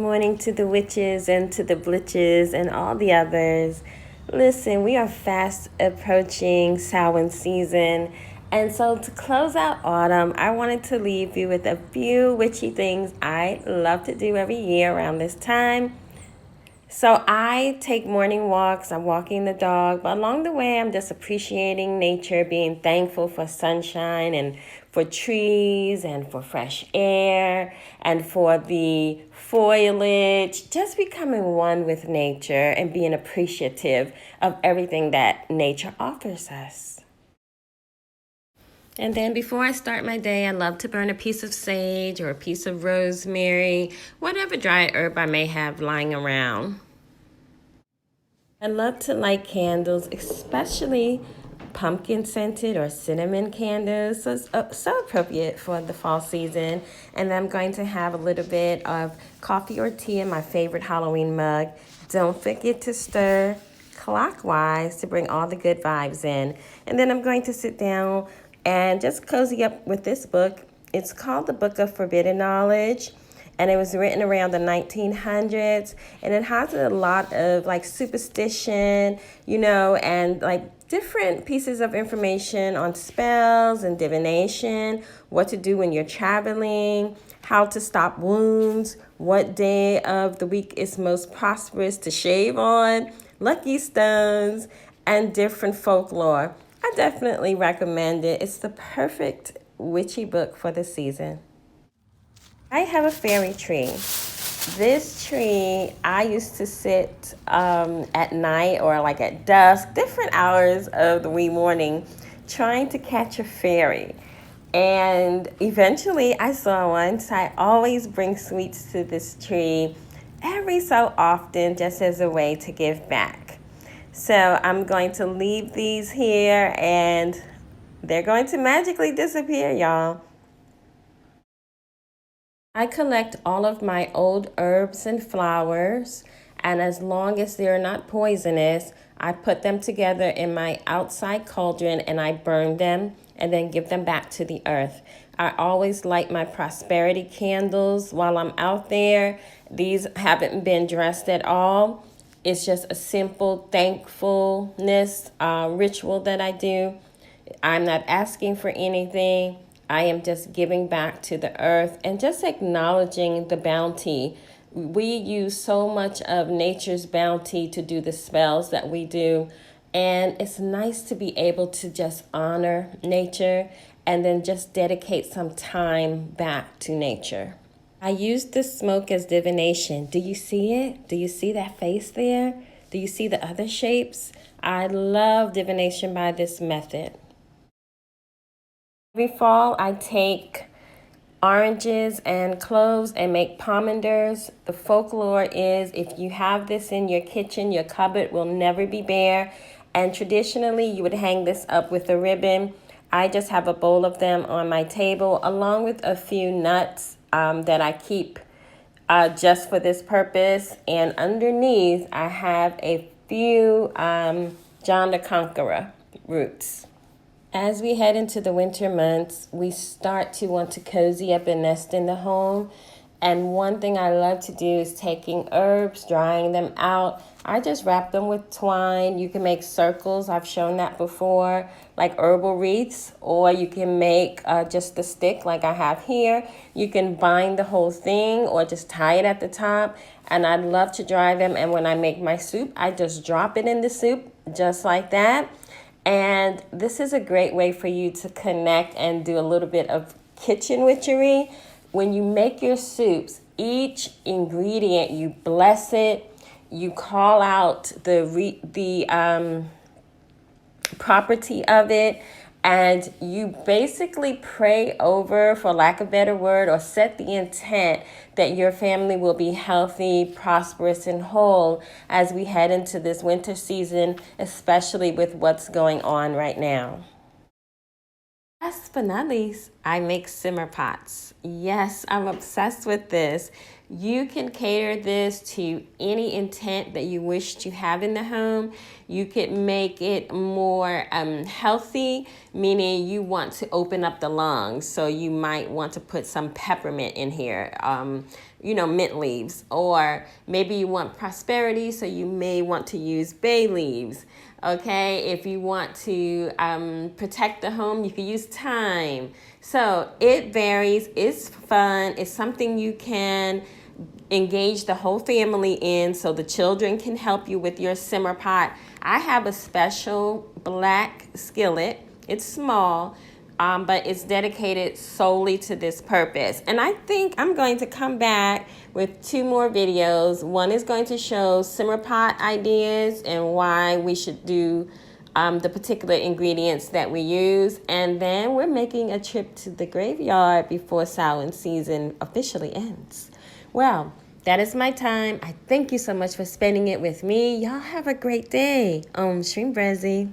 Morning to the witches and to the blitches and all the others. Listen, we are fast approaching Samhain season. And so to close out autumn, I wanted to leave you with a few witchy things I love to do every year around this time. So I take morning walks, I'm walking the dog, but along the way I'm just appreciating nature, being thankful for sunshine and for trees and for fresh air and for the foliage, just becoming one with nature and being appreciative of everything that nature offers us. And then before I start my day, I love to burn a piece of sage or a piece of rosemary, whatever dry herb I may have lying around. I love to light candles, especially pumpkin scented or cinnamon candles. So it's so appropriate for the fall season. And I'm going to have a little bit of coffee or tea in my favorite Halloween mug. Don't forget to stir clockwise to bring all the good vibes in. And then I'm going to sit down and just cozy up with this book. It's called The Book of Forbidden Knowledge, and it was written around the 1900s, and it has a lot of like superstition, and like different pieces of information on spells and divination, what to do when you're traveling, how to stop wounds, what day of the week is most prosperous to shave on, lucky stones, and different folklore. I definitely recommend it. It's the perfect witchy book for the season. I have a fairy tree. This tree, I used to sit at night or like at dusk, different hours of the wee morning, trying to catch a fairy. And eventually I saw one, so I always bring sweets to this tree every so often just as a way to give back. So I'm going to leave these here and they're going to magically disappear, y'all. I collect all of my old herbs and flowers, and as long as they're not poisonous, I put them together in my outside cauldron and I burn them and then give them back to the earth. I always light my prosperity candles while I'm out there. These haven't been dressed at all. It's just a simple thankfulness ritual that I do. I'm not asking for anything. I am just giving back to the earth and just acknowledging the bounty. We use so much of nature's bounty to do the spells that we do. And it's nice to be able to just honor nature and then just dedicate some time back to nature. I use the smoke as divination. Do you see it? Do you see that face there? Do you see the other shapes? I love divination by this method. Every fall, I take oranges and cloves and make pomanders. The folklore is if you have this in your kitchen, your cupboard will never be bare. And traditionally, you would hang this up with a ribbon. I just have a bowl of them on my table, along with a few nuts that I keep just for this purpose. And underneath, I have a few John the Conqueror roots. As we head into the winter months, we start to want to cozy up and nest in the home. And one thing I love to do is taking herbs, drying them out. I just wrap them with twine. You can make circles. I've shown that before, like herbal wreaths, or you can make just the stick like I have here. You can bind the whole thing or just tie it at the top. And I'd love to dry them. And when I make my soup, I just drop it in the soup just like that. And this is a great way for you to connect and do a little bit of kitchen witchery. When you make your soups, each ingredient, you bless it, you call out the property of it, and you basically pray over, for lack of a better word, or set the intent that your family will be healthy, prosperous, and whole as we head into this winter season, especially with what's going on right now. Last but not least, I make simmer pots. Yes, I'm obsessed with this. You can cater this to any intent that you wish to have in the home. You could make it more healthy, meaning you want to open up the lungs. So you might want to put some peppermint in here. mint leaves. Or maybe you want prosperity, so you may want to use bay leaves. Okay, if you want to protect the home, you can use thyme. So it varies. It's fun. It's something you can engage the whole family in, so the children can help you with your simmer pot. I have a special black skillet. It's small, but it's dedicated solely to this purpose. And I think I'm going to come back with 2 more videos. One is going to show simmer pot ideas and why we should do the particular ingredients that we use. And then we're making a trip to the graveyard before Samhain season officially ends. Well, that is my time. I thank you so much for spending it with me. Y'all have a great day. Shrim Brezi.